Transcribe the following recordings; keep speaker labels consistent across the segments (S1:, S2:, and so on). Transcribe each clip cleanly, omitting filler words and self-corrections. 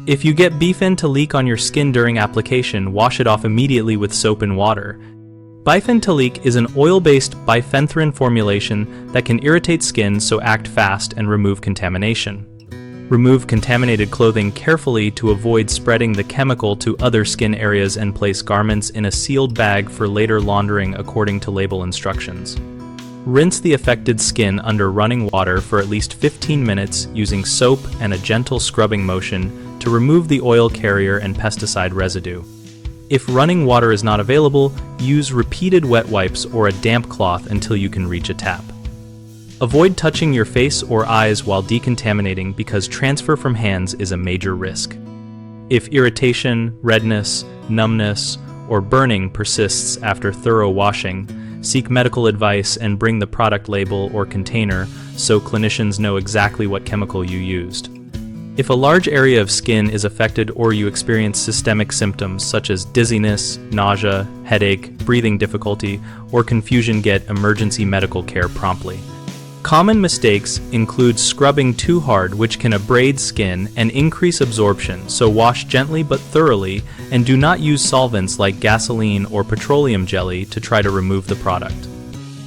S1: If you get Bifen Talik on your skin during application, wash it off immediately with soap and water. Bifen Talik is an oil-based bifenthrin formulation that can irritate skin, so act fast and remove contamination. Remove contaminated clothing carefully to avoid spreading the chemical to other skin areas, and place garments in a sealed bag for later laundering according to label instructions. Rinse the affected skin under running water for at least 15 minutes using soap and a gentle scrubbing motion to remove the oil carrier and pesticide residue. If running water is not available, use repeated wet wipes or a damp cloth until you can reach a tap. Avoid touching your face or eyes while decontaminating because transfer from hands is a major risk. If irritation, redness, numbness, or burning persists after thorough washing, seek medical advice and bring the product label or container so clinicians know exactly what chemical you used. If a large area of skin is affected or you experience systemic symptoms such as dizziness, nausea, headache, breathing difficulty, or confusion, get emergency medical care promptly. Common mistakes include scrubbing too hard, which can abrade skin and increase absorption, so wash gently but thoroughly, and do not use solvents like gasoline or petroleum jelly to try to remove the product.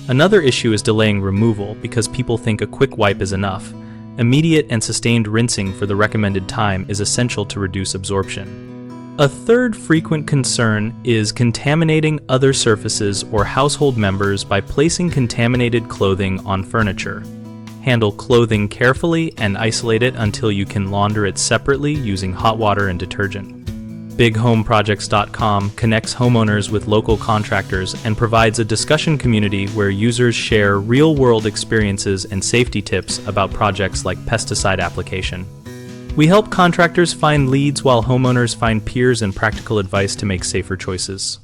S1: Another issue is delaying removal because people think a quick wipe is enough. Immediate and sustained rinsing for the recommended time is essential to reduce absorption. A third frequent concern is contaminating other surfaces or household members by placing contaminated clothing on furniture. Handle clothing carefully and isolate it until you can launder it separately using hot water and detergent. BigHomeProjects.com connects homeowners with local contractors and provides a discussion community where users share real-world experiences and safety tips about projects like pesticide application. We help contractors find leads while homeowners find peers and practical advice to make safer choices.